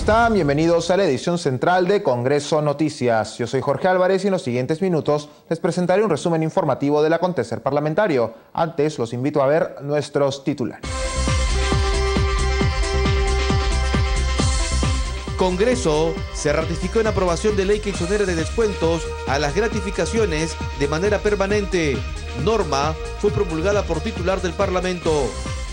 están? Bienvenidos a la edición central de Congreso Noticias. Yo soy Jorge Álvarez y en los siguientes minutos les presentaré un resumen informativo del acontecer parlamentario. Antes los invito a ver nuestros titulares. Congreso se ratificó en aprobación de ley que exonera de descuentos a las gratificaciones de manera permanente. Norma fue promulgada por titular del Parlamento.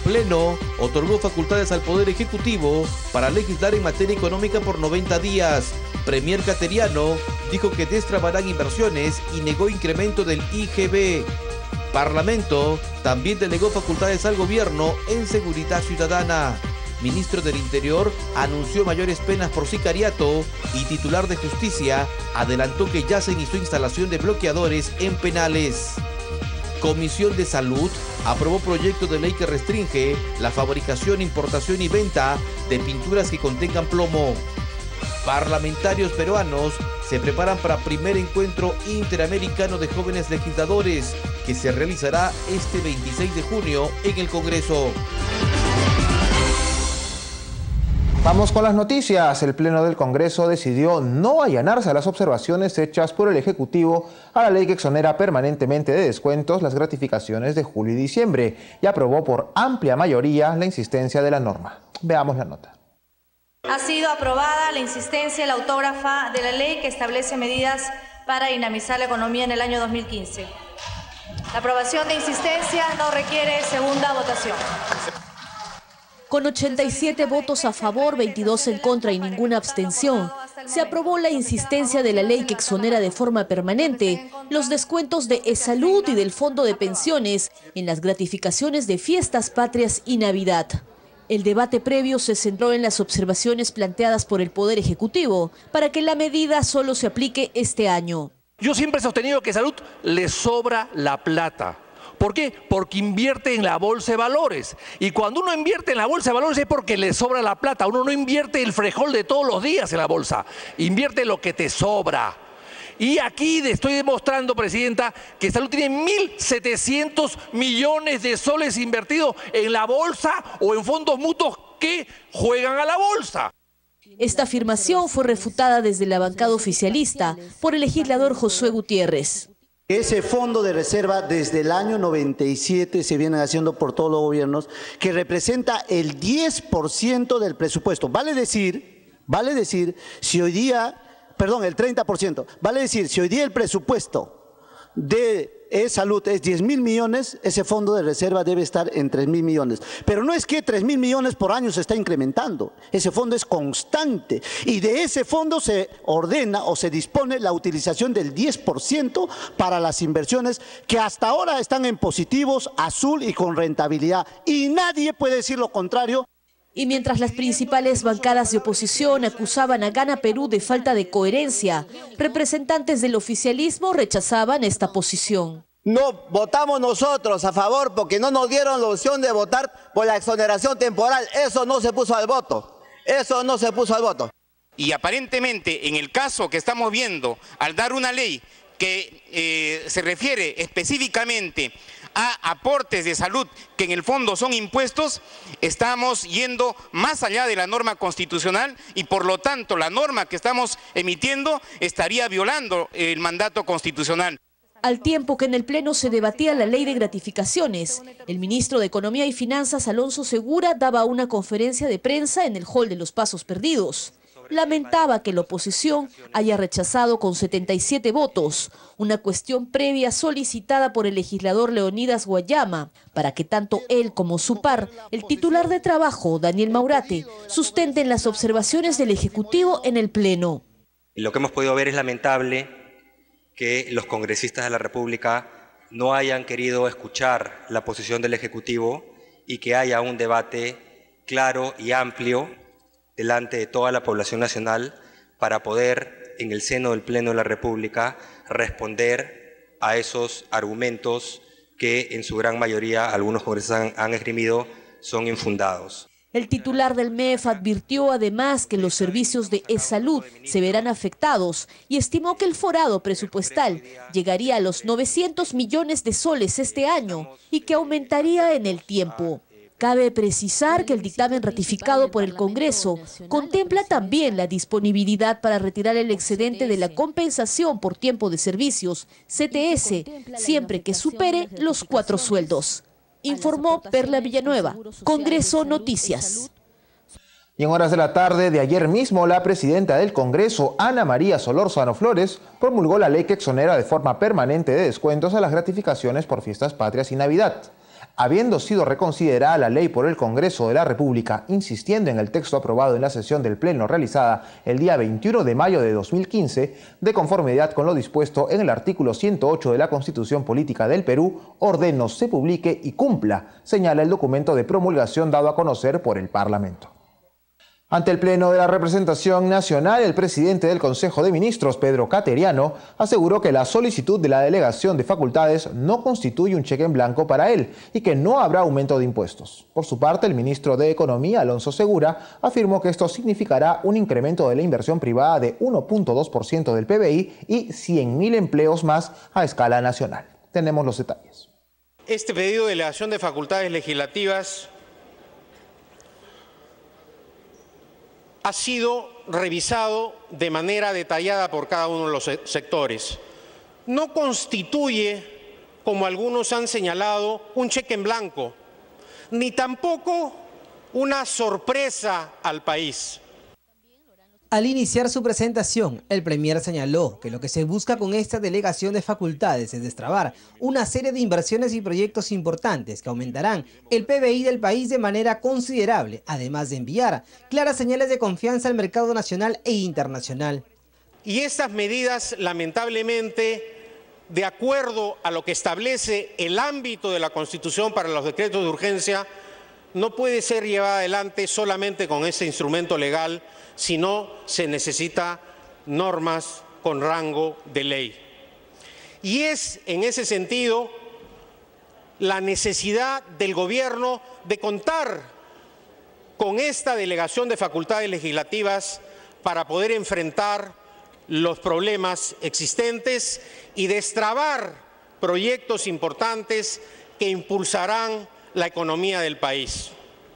Pleno otorgó facultades al Poder Ejecutivo para legislar en materia económica por 90 días. Premier Cateriano dijo que destrabarán inversiones y negó incremento del IGB. Parlamento también delegó facultades al gobierno en seguridad ciudadana. Ministro del Interior anunció mayores penas por sicariato y titular de Justicia adelantó que ya se inició instalación de bloqueadores en penales. Comisión de Salud aprobó proyecto de ley que restringe la fabricación, importación y venta de pinturas que contengan plomo. Parlamentarios peruanos se preparan para primer encuentro interamericano de jóvenes legisladores que se realizará este 26 de junio en el Congreso. Vamos con las noticias. El Pleno del Congreso decidió no allanarse a las observaciones hechas por el Ejecutivo a la ley que exonera permanentemente de descuentos las gratificaciones de julio y diciembre y aprobó por amplia mayoría la insistencia de la norma. Veamos la nota. Ha sido aprobada la insistencia de la autógrafa de la ley que establece medidas para dinamizar la economía en el año 2015. La aprobación de insistencia no requiere segunda votación. Con 87 votos a favor, 22 en contra y ninguna abstención, se aprobó la insistencia de la ley que exonera de forma permanente los descuentos de E-Salud y del Fondo de Pensiones en las gratificaciones de fiestas patrias y Navidad. El debate previo se centró en las observaciones planteadas por el Poder Ejecutivo para que la medida solo se aplique este año. Yo siempre he sostenido que a Salud le sobra la plata. ¿Por qué? Porque invierte en la bolsa de valores. Y cuando uno invierte en la bolsa de valores es porque le sobra la plata. Uno no invierte el frejol de todos los días en la bolsa. Invierte lo que te sobra. Y aquí estoy demostrando, Presidenta, que Salud tiene 1.700 millones de soles invertidos en la bolsa o en fondos mutuos que juegan a la bolsa. Esta afirmación fue refutada desde la bancada oficialista por el legislador Josué Gutiérrez. Ese fondo de reserva desde el año 97 se viene haciendo por todos los gobiernos, que representa el 10% del presupuesto. Vale decir, si hoy día, perdón, el 30%, vale decir, si hoy día el presupuesto de E-Salud es 10.000 millones, ese fondo de reserva debe estar en 3.000 millones. Pero no es que 3.000 millones por año se está incrementando, ese fondo es constante y de ese fondo se ordena o se dispone la utilización del 10% para las inversiones que hasta ahora están en positivos, azul y con rentabilidad. Y nadie puede decir lo contrario. Y mientras las principales bancadas de oposición acusaban a Gana Perú de falta de coherencia, representantes del oficialismo rechazaban esta posición. No votamos nosotros a favor porque no nos dieron la opción de votar por la exoneración temporal. Eso no se puso al voto. Eso no se puso al voto. Y aparentemente en el caso que estamos viendo, al dar una ley que se refiere específicamente a aportes de salud que en el fondo son impuestos, estamos yendo más allá de la norma constitucional y por lo tanto la norma que estamos emitiendo estaría violando el mandato constitucional. Al tiempo que en el Pleno se debatía la ley de gratificaciones, el ministro de Economía y Finanzas, Alonso Segura, daba una conferencia de prensa en el hall de los Pasos Perdidos. Lamentaba que la oposición haya rechazado con 77 votos una cuestión previa solicitada por el legislador Leonidas Guayama para que tanto él como su par, el titular de Trabajo, Daniel Maurate, sustenten las observaciones del Ejecutivo en el Pleno. Lo que hemos podido ver es lamentable que los congresistas de la República no hayan querido escuchar la posición del Ejecutivo y que haya un debate claro y amplio delante de toda la población nacional para poder, en el seno del Pleno de la República, responder a esos argumentos que en su gran mayoría algunos congresistas han esgrimido son infundados. El titular del MEF advirtió además que los servicios de E-Salud se verán afectados y estimó que el forado presupuestal llegaría a los 900 millones de soles este año y que aumentaría en el tiempo. Cabe precisar que el dictamen ratificado por el Congreso contempla también la disponibilidad para retirar el excedente de la compensación por tiempo de servicios, CTS, siempre que supere los 4 sueldos. Informó Perla Villanueva, Congreso Noticias. Y en horas de la tarde de ayer mismo, la presidenta del Congreso, Ana María Solórzano Flores, promulgó la ley que exonera de forma permanente de descuentos a las gratificaciones por fiestas patrias y Navidad. Habiendo sido reconsiderada la ley por el Congreso de la República, insistiendo en el texto aprobado en la sesión del Pleno realizada el día 21 de mayo de 2015, de conformidad con lo dispuesto en el artículo 108 de la Constitución Política del Perú, ordeno se publique y cumpla, señala el documento de promulgación dado a conocer por el Parlamento. Ante el Pleno de la Representación Nacional, el presidente del Consejo de Ministros, Pedro Cateriano, aseguró que la solicitud de la delegación de facultades no constituye un cheque en blanco para él y que no habrá aumento de impuestos. Por su parte, el ministro de Economía, Alonso Segura, afirmó que esto significará un incremento de la inversión privada de 1.2% del PBI y 100.000 empleos más a escala nacional. Tenemos los detalles. Este pedido de delegación de facultades legislativas ha sido revisado de manera detallada por cada uno de los sectores. No constituye, como algunos han señalado, un cheque en blanco, ni tampoco una sorpresa al país. Al iniciar su presentación, el premier señaló que lo que se busca con esta delegación de facultades es destrabar una serie de inversiones y proyectos importantes que aumentarán el PBI del país de manera considerable, además de enviar claras señales de confianza al mercado nacional e internacional. Y estas medidas, lamentablemente, de acuerdo a lo que establece el ámbito de la Constitución para los decretos de urgencia, no puede ser llevada adelante solamente con ese instrumento legal, sino se necesita normas con rango de ley. Y es en ese sentido la necesidad del gobierno de contar con esta delegación de facultades legislativas para poder enfrentar los problemas existentes y destrabar proyectos importantes que impulsarán la economía del país.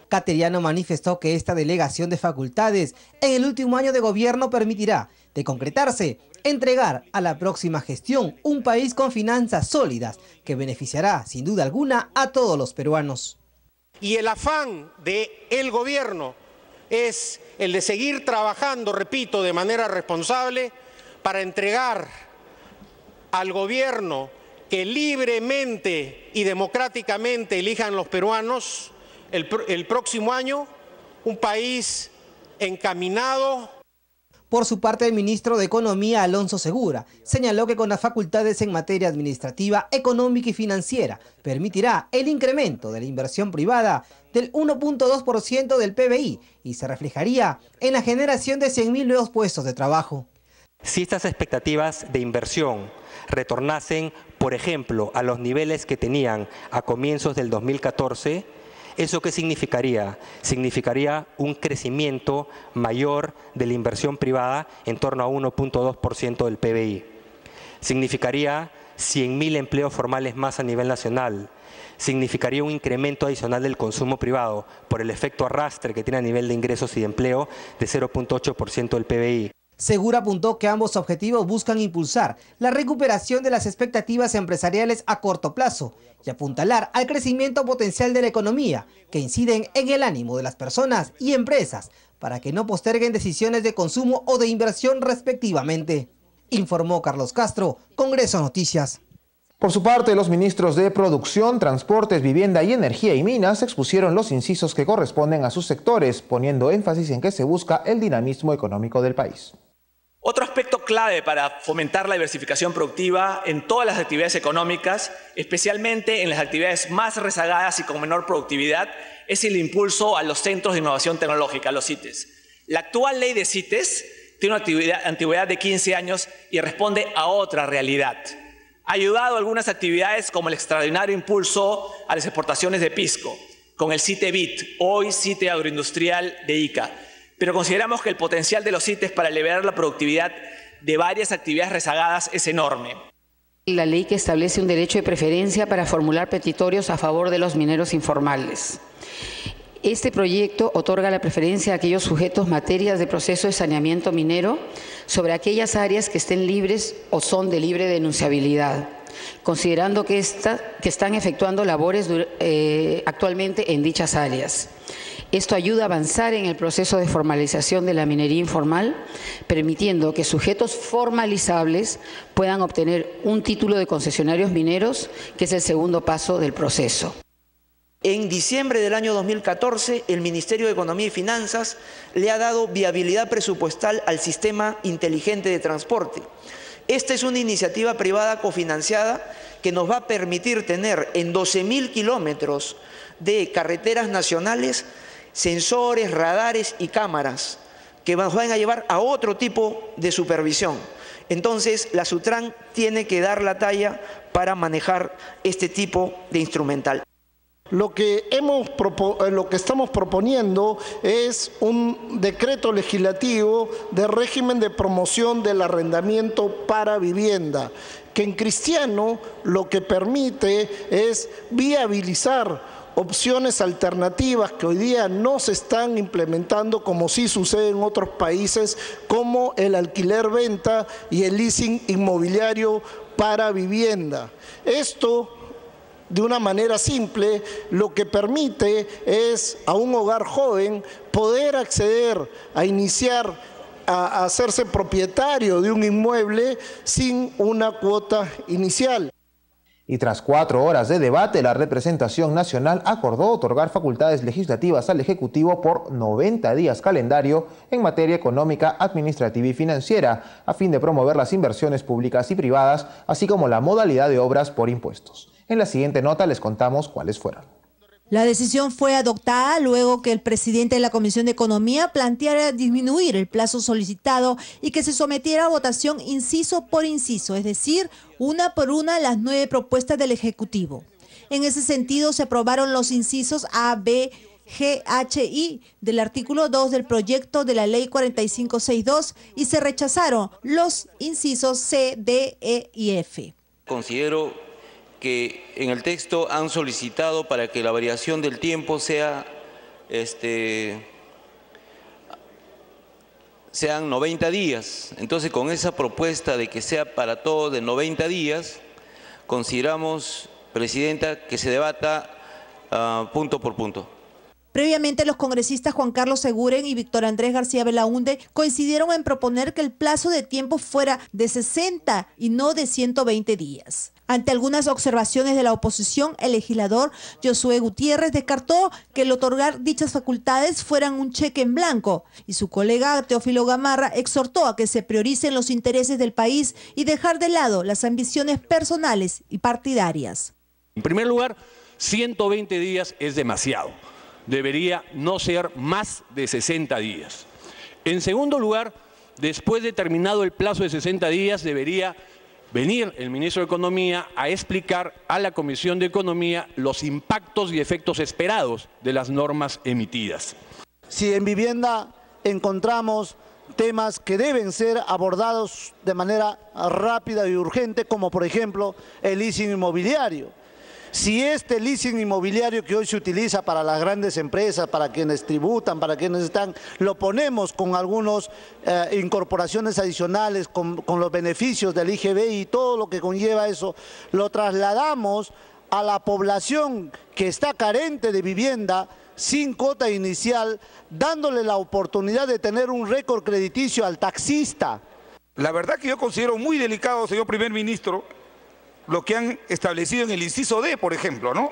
Cateriano manifestó que esta delegación de facultades en el último año de gobierno permitirá, de concretarse, entregar a la próxima gestión un país con finanzas sólidas que beneficiará sin duda alguna a todos los peruanos. Y el afán del gobierno es el de seguir trabajando, repito, de manera responsable para entregar al gobierno que libremente y democráticamente elijan los peruanos el próximo año un país encaminado. Por su parte, el ministro de Economía, Alonso Segura, señaló que con las facultades en materia administrativa, económica y financiera permitirá el incremento de la inversión privada del 1.2% del PBI y se reflejaría en la generación de 100.000 nuevos puestos de trabajo. Si estas expectativas de inversión retornasen, por ejemplo, a los niveles que tenían a comienzos del 2014, ¿eso qué significaría? Significaría un crecimiento mayor de la inversión privada en torno a 1.2% del PBI. Significaría 100.000 empleos formales más a nivel nacional. Significaría un incremento adicional del consumo privado por el efecto arrastre que tiene a nivel de ingresos y de empleo de 0.8% del PBI. Segura apuntó que ambos objetivos buscan impulsar la recuperación de las expectativas empresariales a corto plazo y apuntalar al crecimiento potencial de la economía que inciden en el ánimo de las personas y empresas para que no posterguen decisiones de consumo o de inversión respectivamente. Informó Carlos Castro, Congreso Noticias. Por su parte, los ministros de Producción, Transportes, Vivienda y Energía y Minas expusieron los incisos que corresponden a sus sectores, poniendo énfasis en que se busca el dinamismo económico del país. Otro aspecto clave para fomentar la diversificación productiva en todas las actividades económicas, especialmente en las actividades más rezagadas y con menor productividad, es el impulso a los centros de innovación tecnológica, los CITES. La actual ley de CITES tiene una antigüedad de 15 años y responde a otra realidad. Ha ayudado a algunas actividades como el extraordinario impulso a las exportaciones de pisco, con el CITE-BIT, hoy CITE Agroindustrial de Ica. Pero consideramos que el potencial de los CITES para elevar la productividad de varias actividades rezagadas es enorme. La ley que establece un derecho de preferencia para formular petitorios a favor de los mineros informales. Este proyecto otorga la preferencia a aquellos sujetos materias de proceso de saneamiento minero sobre aquellas áreas que estén libres o son de libre denunciabilidad, considerando que están efectuando labores actualmente en dichas áreas. Esto ayuda a avanzar en el proceso de formalización de la minería informal, permitiendo que sujetos formalizables puedan obtener un título de concesionarios mineros, que es el segundo paso del proceso. En diciembre del año 2014, el Ministerio de Economía y Finanzas le ha dado viabilidad presupuestal al sistema inteligente de transporte. Esta es una iniciativa privada cofinanciada que nos va a permitir tener en 12.000 kilómetros de carreteras nacionales sensores, radares y cámaras que nos van a llevar a otro tipo de supervisión. Entonces, la Sutran tiene que dar la talla para manejar este tipo de instrumental. Lo que estamos proponiendo es un decreto legislativo de régimen de promoción del arrendamiento para vivienda, que en cristiano lo que permite es viabilizar opciones alternativas que hoy día no se están implementando, como sí sucede en otros países, como el alquiler-venta y el leasing inmobiliario para vivienda. Esto, de una manera simple, lo que permite es a un hogar joven poder acceder a iniciar a hacerse propietario de un inmueble sin una cuota inicial. Y tras 4 horas de debate, la representación nacional acordó otorgar facultades legislativas al Ejecutivo por 90 días calendario en materia económica, administrativa y financiera, a fin de promover las inversiones públicas y privadas, así como la modalidad de obras por impuestos. En la siguiente nota les contamos cuáles fueron. La decisión fue adoptada luego que el presidente de la Comisión de Economía planteara disminuir el plazo solicitado y que se sometiera a votación inciso por inciso, es decir, una por una las 9 propuestas del Ejecutivo. En ese sentido, se aprobaron los incisos A, B, G, H, I del artículo 2 del proyecto de la Ley 4562 y se rechazaron los incisos C, D, E y F. Considero que en el texto han solicitado para que la variación del tiempo sean 90 días. Entonces, con esa propuesta de que sea para todo de 90 días, consideramos, Presidenta, que se debata punto por punto. Previamente, los congresistas Juan Carlos Seguren y Víctor Andrés García Belaúnde coincidieron en proponer que el plazo de tiempo fuera de 60 y no de 120 días. Ante algunas observaciones de la oposición, el legislador Josué Gutiérrez descartó que el otorgar dichas facultades fueran un cheque en blanco y su colega Teófilo Gamarra exhortó a que se prioricen los intereses del país y dejar de lado las ambiciones personales y partidarias. En primer lugar, 120 días es demasiado. Debería no ser más de 60 días. En segundo lugar, después de terminado el plazo de 60 días, debería venir el ministro de Economía a explicar a la Comisión de Economía los impactos y efectos esperados de las normas emitidas. Si en vivienda encontramos temas que deben ser abordados de manera rápida y urgente, como por ejemplo el leasing inmobiliario. Si este leasing inmobiliario que hoy se utiliza para las grandes empresas, para quienes tributan, para quienes están, lo ponemos con algunas incorporaciones adicionales, con los beneficios del IGB y todo lo que conlleva eso, lo trasladamos a la población que está carente de vivienda sin cuota inicial, dándole la oportunidad de tener un récord crediticio al taxista. La verdad que yo considero muy delicado, señor primer ministro, lo que han establecido en el inciso D, por ejemplo, ¿no?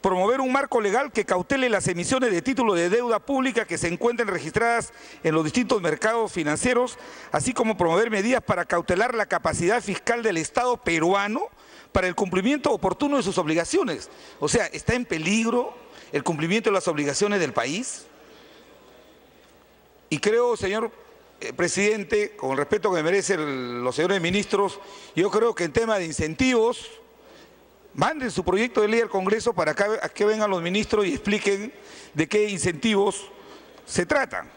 Promover un marco legal que cautele las emisiones de títulos de deuda pública que se encuentren registradas en los distintos mercados financieros, así como promover medidas para cautelar la capacidad fiscal del Estado peruano para el cumplimiento oportuno de sus obligaciones. O sea, ¿está en peligro el cumplimiento de las obligaciones del país? Y creo, señor presidente, con el respeto que me merecen los señores ministros, yo creo que en tema de incentivos, manden su proyecto de ley al Congreso para que vengan los ministros y expliquen de qué incentivos se tratan.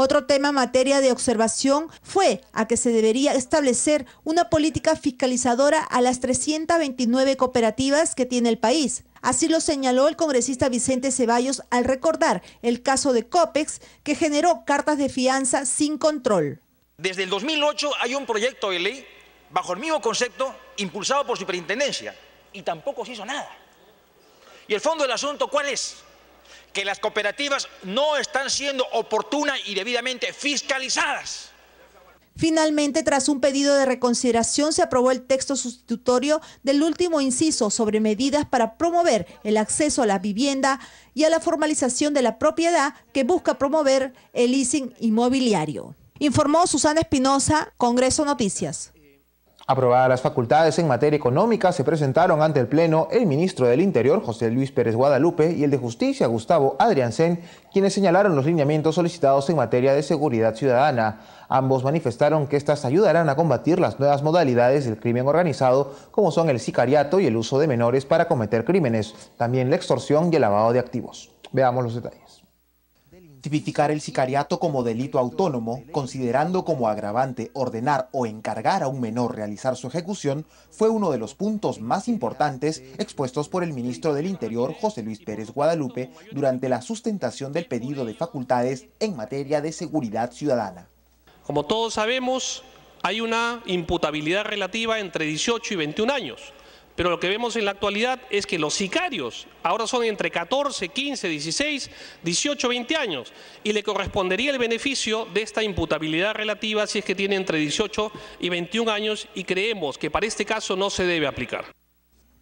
Otro tema en materia de observación fue a que se debería establecer una política fiscalizadora a las 329 cooperativas que tiene el país. Así lo señaló el congresista Vicente Ceballos al recordar el caso de Copex, que generó cartas de fianza sin control. Desde el 2008 hay un proyecto de ley, bajo el mismo concepto, impulsado por Superintendencia, y tampoco se hizo nada. ¿Y el fondo del asunto cuál es? Que las cooperativas no están siendo oportuna y debidamente fiscalizadas. Finalmente, tras un pedido de reconsideración, se aprobó el texto sustitutorio del último inciso sobre medidas para promover el acceso a la vivienda y a la formalización de la propiedad, que busca promover el leasing inmobiliario. Informó Susana Espinosa, Congreso Noticias. Aprobadas las facultades en materia económica, se presentaron ante el Pleno el ministro del Interior, José Luis Pérez Guadalupe, y el de Justicia, Gustavo Adriancén, quienes señalaron los lineamientos solicitados en materia de seguridad ciudadana. Ambos manifestaron que estas ayudarán a combatir las nuevas modalidades del crimen organizado, como son el sicariato y el uso de menores para cometer crímenes, también la extorsión y el lavado de activos. Veamos los detalles. Tipificar el sicariato como delito autónomo, considerando como agravante ordenar o encargar a un menor realizar su ejecución, fue uno de los puntos más importantes expuestos por el ministro del Interior, José Luis Pérez Guadalupe, durante la sustentación del pedido de facultades en materia de seguridad ciudadana. Como todos sabemos, hay una imputabilidad relativa entre 18 y 21 años. Pero lo que vemos en la actualidad es que los sicarios ahora son entre 14, 15, 16, 18, 20 años. Y le correspondería el beneficio de esta imputabilidad relativa si es que tiene entre 18 y 21 años, y creemos que para este caso no se debe aplicar.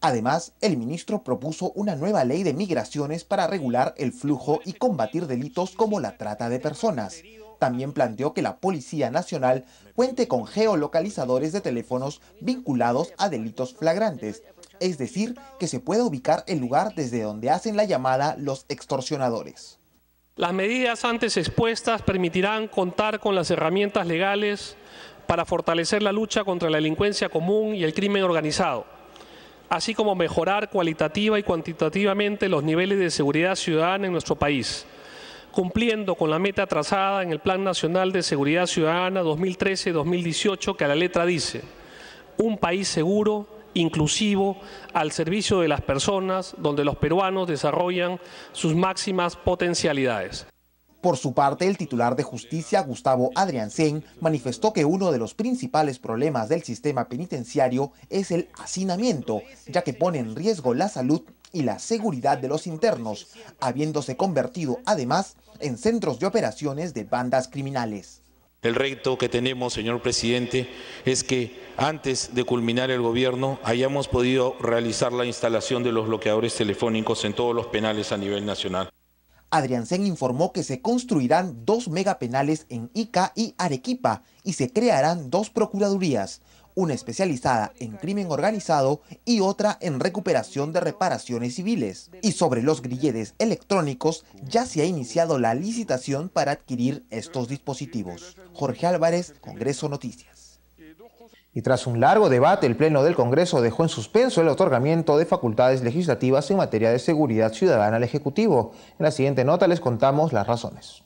Además, el ministro propuso una nueva ley de migraciones para regular el flujo y combatir delitos como la trata de personas. También planteó que la Policía Nacional cuente con geolocalizadores de teléfonos vinculados a delitos flagrantes, es decir, que se pueda ubicar el lugar desde donde hacen la llamada los extorsionadores. Las medidas antes expuestas permitirán contar con las herramientas legales para fortalecer la lucha contra la delincuencia común y el crimen organizado, así como mejorar cualitativa y cuantitativamente los niveles de seguridad ciudadana en nuestro país, cumpliendo con la meta trazada en el Plan Nacional de Seguridad Ciudadana 2013-2018, que a la letra dice: un país seguro, inclusivo, al servicio de las personas, donde los peruanos desarrollan sus máximas potencialidades. Por su parte, el titular de Justicia, Gustavo Adriancén, manifestó que uno de los principales problemas del sistema penitenciario es el hacinamiento, ya que pone en riesgo la salud y la seguridad de los internos, habiéndose convertido además en centros de operaciones de bandas criminales. El reto que tenemos, señor presidente, es que antes de culminar el gobierno hayamos podido realizar la instalación de los bloqueadores telefónicos en todos los penales a nivel nacional. Adriancén informó que se construirán 2 megapenales en Ica y Arequipa y se crearán 2 procuradurías, una especializada en crimen organizado y otra en recuperación de reparaciones civiles. Y sobre los grilletes electrónicos, ya se ha iniciado la licitación para adquirir estos dispositivos. Jorge Álvarez, Congreso Noticias. Y tras un largo debate, el Pleno del Congreso dejó en suspenso el otorgamiento de facultades legislativas en materia de seguridad ciudadana al Ejecutivo. En la siguiente nota les contamos las razones.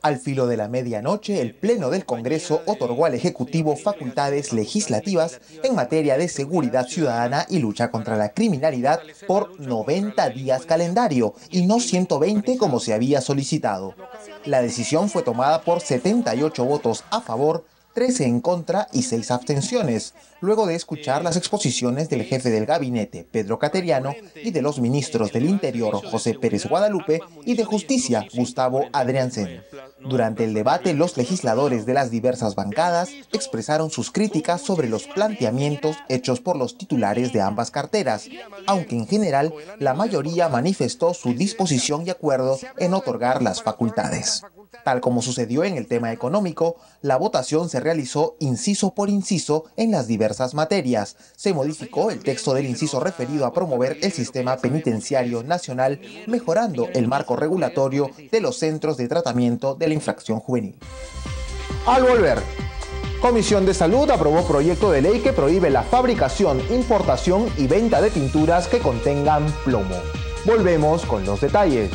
Al filo de la medianoche, el Pleno del Congreso otorgó al Ejecutivo facultades legislativas en materia de seguridad ciudadana y lucha contra la criminalidad por 90 días calendario y no 120 como se había solicitado. La decisión fue tomada por 78 votos a favor, 13 en contra y 6 abstenciones, luego de escuchar las exposiciones del jefe del gabinete, Pedro Cateriano, y de los ministros del Interior, José Pérez Guadalupe, y de Justicia, Gustavo Adriancén. Durante el debate, los legisladores de las diversas bancadas expresaron sus críticas sobre los planteamientos hechos por los titulares de ambas carteras, aunque en general la mayoría manifestó su disposición y acuerdo en otorgar las facultades. Tal como sucedió en el tema económico, la votación se realizó inciso por inciso en las diversas materias. Se modificó el texto del inciso referido a promover el sistema penitenciario nacional, mejorando el marco regulatorio de los centros de tratamiento de la infracción juvenil. Al volver, Comisión de Salud aprobó proyecto de ley que prohíbe la fabricación, importación y venta de pinturas que contengan plomo. Volvemos con los detalles.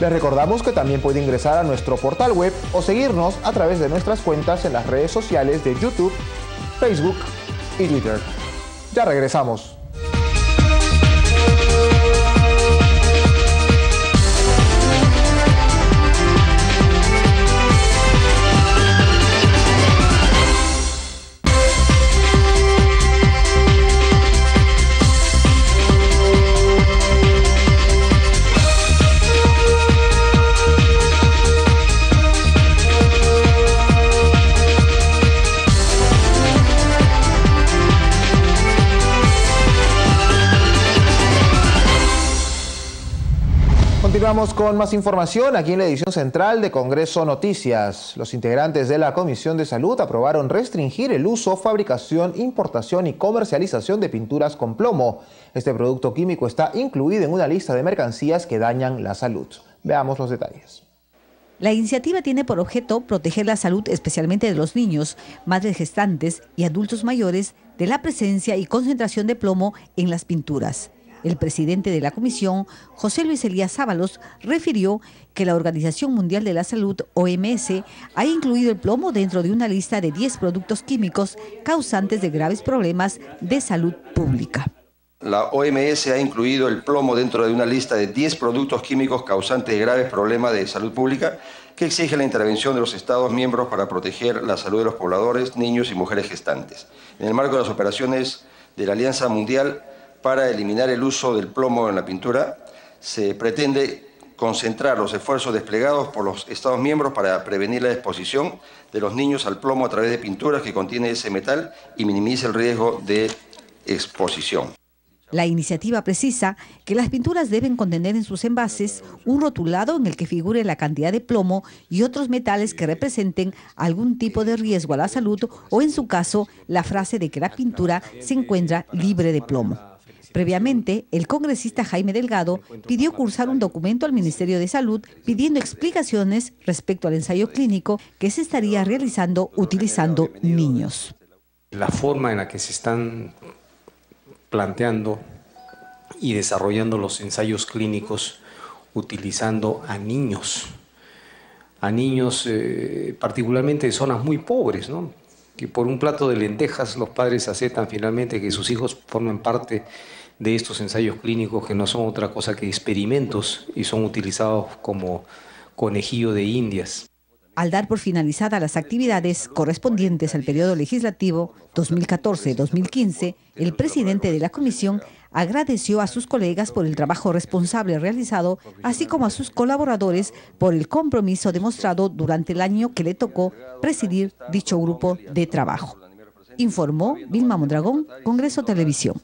Les recordamos que también puede ingresar a nuestro portal web o seguirnos a través de nuestras cuentas en las redes sociales de YouTube, Facebook y Twitter. Ya regresamos. Continuamos con más información aquí en la edición central de Congreso Noticias. Los integrantes de la Comisión de Salud aprobaron restringir el uso, fabricación, importación y comercialización de pinturas con plomo. Este producto químico está incluido en una lista de mercancías que dañan la salud. Veamos los detalles. La iniciativa tiene por objeto proteger la salud especialmente de los niños, madres gestantes y adultos mayores de la presencia y concentración de plomo en las pinturas. El presidente de la comisión, José Luis Elías Ábalos, refirió que la Organización Mundial de la Salud, OMS, ha incluido el plomo dentro de una lista de 10 productos químicos causantes de graves problemas de salud pública. La OMS ha incluido el plomo dentro de una lista de 10 productos químicos causantes de graves problemas de salud pública que exige la intervención de los Estados miembros para proteger la salud de los pobladores, niños y mujeres gestantes. En el marco de las operaciones de la Alianza Mundial para eliminar el uso del plomo en la pintura, se pretende concentrar los esfuerzos desplegados por los Estados miembros para prevenir la exposición de los niños al plomo a través de pinturas que contienen ese metal y minimiza el riesgo de exposición. La iniciativa precisa que las pinturas deben contener en sus envases un rotulado en el que figure la cantidad de plomo y otros metales que representen algún tipo de riesgo a la salud o, en su caso, la frase de que la pintura se encuentra libre de plomo. Previamente, el congresista Jaime Delgado pidió cursar un documento al Ministerio de Salud pidiendo explicaciones respecto al ensayo clínico que se estaría realizando utilizando niños. La forma en la que se están planteando y desarrollando los ensayos clínicos utilizando a niños particularmente de zonas muy pobres, ¿no? Que por un plato de lentejas los padres aceptan finalmente que sus hijos formen parte de estos ensayos clínicos que no son otra cosa que experimentos y son utilizados como conejillo de indias. Al dar por finalizadas las actividades correspondientes al periodo legislativo 2014-2015, el presidente de la comisión agradeció a sus colegas por el trabajo responsable realizado, así como a sus colaboradores por el compromiso demostrado durante el año que le tocó presidir dicho grupo de trabajo. Informó Vilma Mondragón, Congreso Televisión.